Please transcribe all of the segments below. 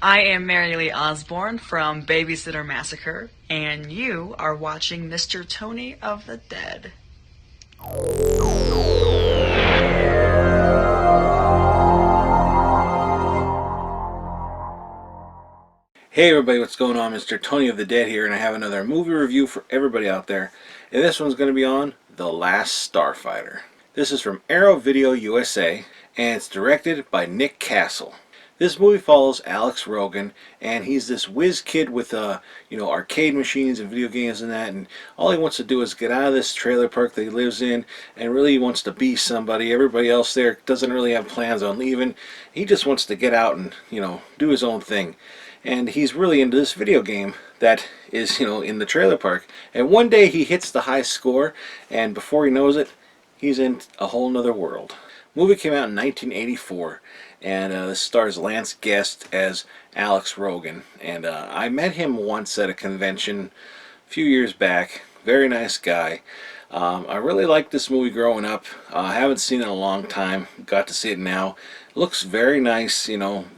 I am Mary Lee Osborne from Babysitter Massacre, and you are watching Mr. Tony of the Dead. Hey everybody, what's going on? Mr. Tony of the Dead here, and I have another movie review for everybody out there. And this one's going to be on The Last Starfighter. This is from Arrow Video USA, and it's directed by Nick Castle. This movie follows Alex Rogan, and he's this whiz kid with arcade machines and video games and that, and all he wants to do is get out of this trailer park that he lives in, and really wants to be somebody. Everybody else there doesn't really have plans on leaving. He just wants to get out and, do his own thing. And he's really into this video game that is, in the trailer park. And one day he hits the high score, and before he knows it, he's in a whole nother world. Movie came out in 1984, and this stars Lance Guest as Alex Rogan. And I met him once at a convention a few years back. Very nice guy. I really liked this movie growing up. I haven't seen it in a long time. Got to see it now. Looks very nice,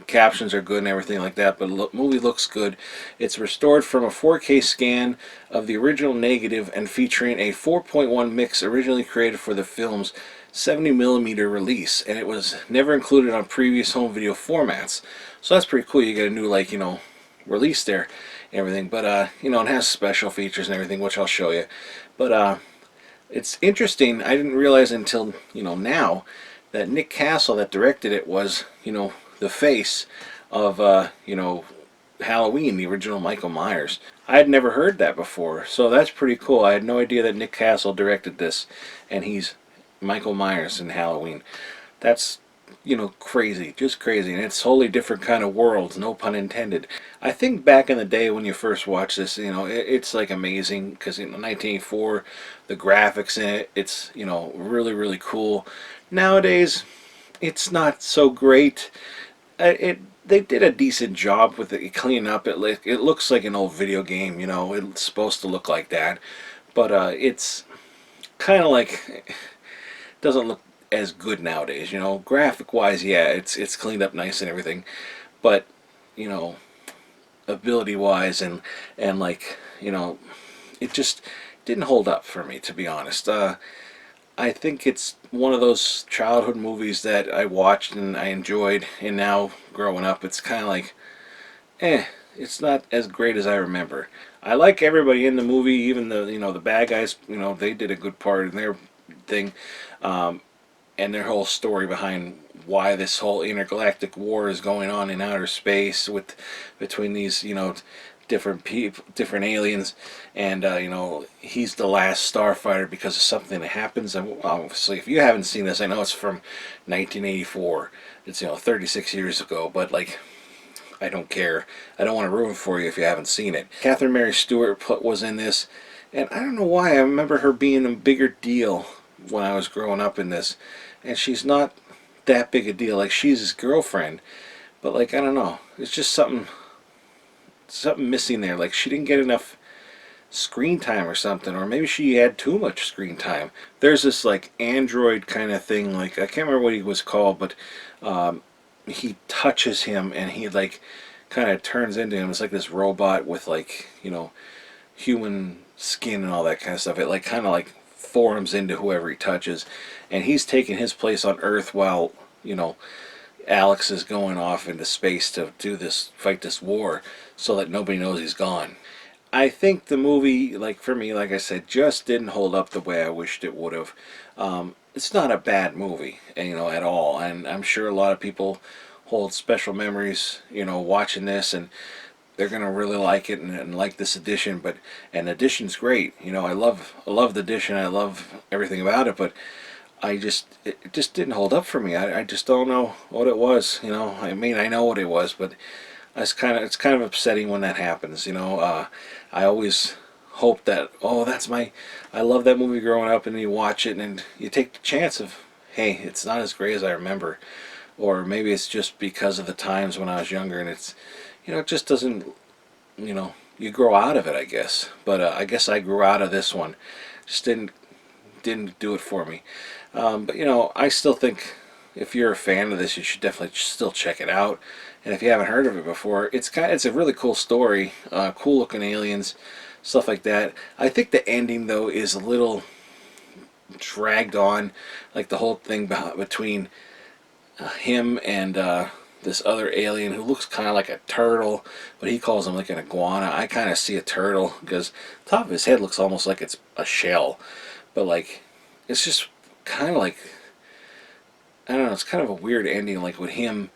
captions are good and everything like that, but the movie looks good. It's restored from a 4K scan of the original negative and featuring a 4.1 mix originally created for the film's 70mm release, and it was never included on previous home video formats. So that's pretty cool. You get a new, release there and everything, but it has special features and everything, which I'll show you. But it's interesting. I didn't realize until, now, that Nick Castle that directed it was, the face of, Halloween, the original Michael Myers. I had never heard that before, so that's pretty cool. I had no idea that Nick Castle directed this, and he's Michael Myers in Halloween. That's, crazy, just crazy, and it's a totally different kind of world, no pun intended. I think back in the day when you first watch this, it's like amazing, because in 1984, the graphics in it, it's, really, really cool. Nowadays, it's not so great. They did a decent job with it cleaning up. It looks like an old video game, it's supposed to look like that, but it's kind of like, doesn't look as good nowadays, graphic wise. Yeah, it's cleaned up nice and everything, but ability wise and like, it just didn't hold up for me, to be honest. I think it's one of those childhood movies that I watched and I enjoyed, and now growing up it's kind of like, it's not as great as I remember. I like everybody in the movie, even the bad guys, they did a good part in their thing, and their whole story behind why this whole intergalactic war is going on in outer space between these, different people, different aliens, and he's the last starfighter because of something that happens. And obviously, if you haven't seen this, I know it's from 1984. It's 36 years ago, but like, I don't care. I don't want to ruin it for you if you haven't seen it. Catherine Mary Stewart was in this, and I don't know why I remember her being a bigger deal when I was growing up in this, and she's not that big a deal. Like, she's his girlfriend, but like, I don't know. It's just something missing there. Like, she didn't get enough screen time or something, or maybe she had too much screen time. There's this like android kind of thing, like, I can't remember what he was called, but he touches him and he like kind of turns into him. It's like this robot with like, human skin and all that kind of stuff. It like kind of like forms into whoever he touches, and he's taking his place on Earth while, Alex is going off into space to fight this war, so that nobody knows he's gone. I think the movie, like, for me, like I said, just didn't hold up the way I wished it would have. It's not a bad movie, at all, and I'm sure a lot of people hold special memories, watching this, and they're gonna really like it and like this edition. And the edition's great. I love the edition. I love everything about it, but it just didn't hold up for me. I just don't know what it was. I mean, I know what it was, but it's kind of upsetting when that happens. I always hope that, I love that movie growing up, and you watch it and you take the chance of, hey, it's not as great as I remember, or maybe it's just because of the times when I was younger, and it's, it just doesn't, you grow out of it, I guess. But I guess I grew out of this one. Just didn't do it for me. But I still think if you're a fan of this, you should definitely still check it out. And if you haven't heard of it before, it's a really cool story, cool looking aliens, stuff like that. I think the ending though is a little dragged on, like the whole thing between him and this other alien who looks kind of like a turtle, but he calls him like an iguana. I kind of see a turtle because the top of his head looks almost like it's a shell, but like it's just kind of like, I don't know, it's kind of a weird ending, like with him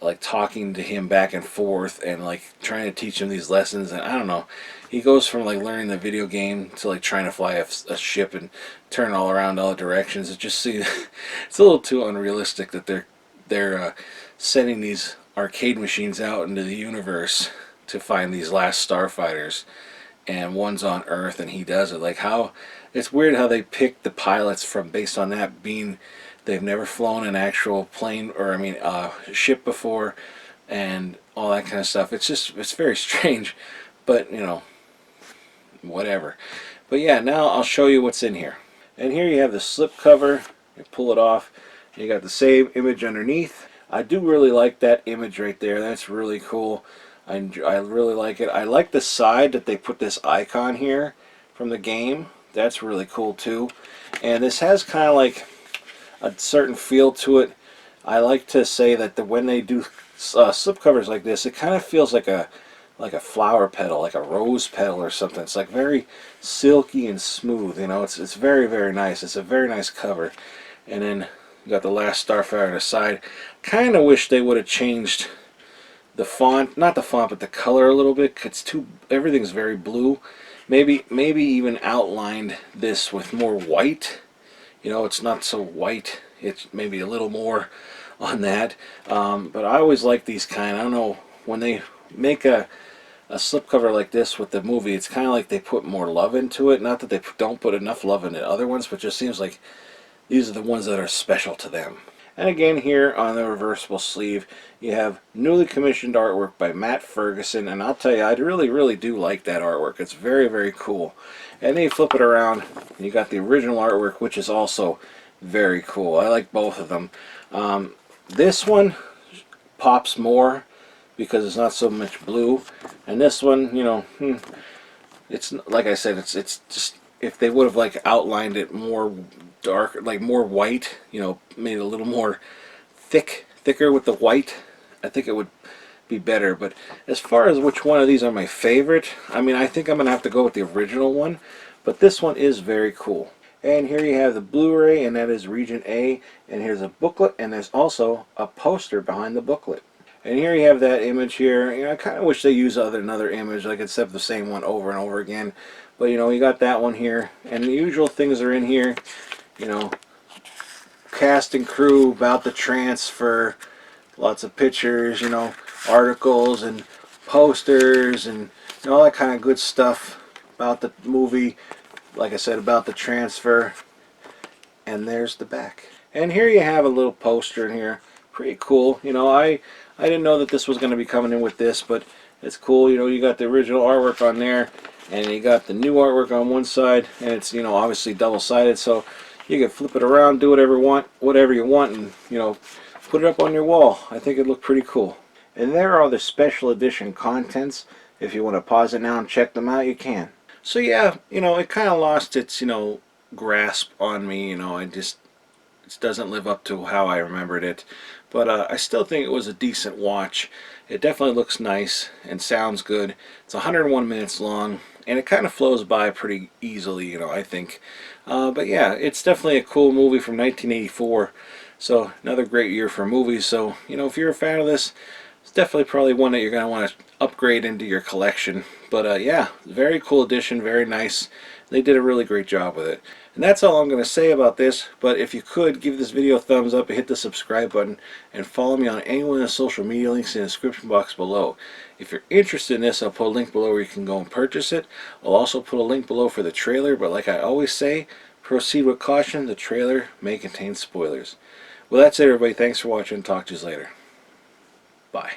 like talking to him back and forth and like trying to teach him these lessons. And I don't know, he goes from like learning the video game to like trying to fly a ship and turn all around all directions. It just seems it's a little too unrealistic that they're sending these arcade machines out into the universe to find these last starfighters, and one's on Earth and he does it. Like, how it's weird how they pick the pilots from based on that being they've never flown an actual plane, or I mean ship before, and all that kind of stuff. It's very strange, but you know, whatever. But yeah, now I'll show you what's in here. And here you have the slip cover. You pull it off. You got the same image underneath. I do really like that image right there. That's really cool. I really like it. I like the side that they put this icon here from the game. That's really cool too. And this has kind of like a certain feel to it. I like to say that when they do slip covers like this, it kind of feels like a flower petal, like a rose petal or something. It's like very silky and smooth. You know, it's very, very nice. It's a very nice cover. And then you got the Last Starfighter on the side. Kind of wish they would have changed the font, not the font, but the color a little bit. Everything's very blue. Maybe even outlined this with more white. You know, it's not so white. It's maybe a little more on that. But I always like these kind. I don't know, when they make a slipcover like this with the movie, it's kind of like they put more love into it. Not that they don't put enough love into other ones, but it just seems like these are the ones that are special to them. And again, here on the reversible sleeve, you have newly commissioned artwork by Matt Ferguson, and I'll tell you, I really, really do like that artwork. It's very, very cool. And then you flip it around, and you got the original artwork, which is also very cool. I like both of them. This one pops more because it's not so much blue, and this one, you know, it's like I said, it's just, if they would have like outlined it more dark, like more white, you know, made it a little more thicker with the white, I think it would be better. But as far as which one of these are my favorite, I mean, I think I'm gonna have to go with the original one, but this one is very cool. And here you have the Blu-ray, and that is Region A, and here's a booklet, and there's also a poster behind the booklet. And here you have that image here. You know, I kind of wish they used another image, like instead of the same one over and over again. But you know, you got that one here, and the usual things are in here. You know, cast and crew, about the transfer, lots of pictures, you know, articles and posters, and you know, all that kind of good stuff about the movie. Like I said, about the transfer. And there's the back. And here you have a little poster in here. Pretty cool. You know, I didn't know that this was going to be coming in with this, but it's cool. You know, you got the original artwork on there, and you got the new artwork on one side, and it's, you know, obviously double-sided, so you can flip it around, do whatever you want, and you know, put it up on your wall. I think it looked pretty cool. And there are the special edition contents. If you want to pause it now and check them out, you can. So yeah, you know, it kind of lost its, you know, grasp on me. You know, it doesn't live up to how I remembered it. But I still think it was a decent watch. It definitely looks nice and sounds good. It's 101 minutes long, and it kind of flows by pretty easily, you know, I think. But yeah, it's definitely a cool movie from 1984. So another great year for movies. So, you know, if you're a fan of this, it's definitely probably one that you're going to want to upgrade into your collection. But yeah, very cool edition, very nice. They did a really great job with it. And that's all I'm going to say about this, but if you could, give this video a thumbs up and hit the subscribe button, and follow me on any one of the social media links in the description box below. If you're interested in this, I'll put a link below where you can go and purchase it. I'll also put a link below for the trailer, but like I always say, proceed with caution. The trailer may contain spoilers. Well, that's it, everybody. Thanks for watching. Talk to you later. Bye.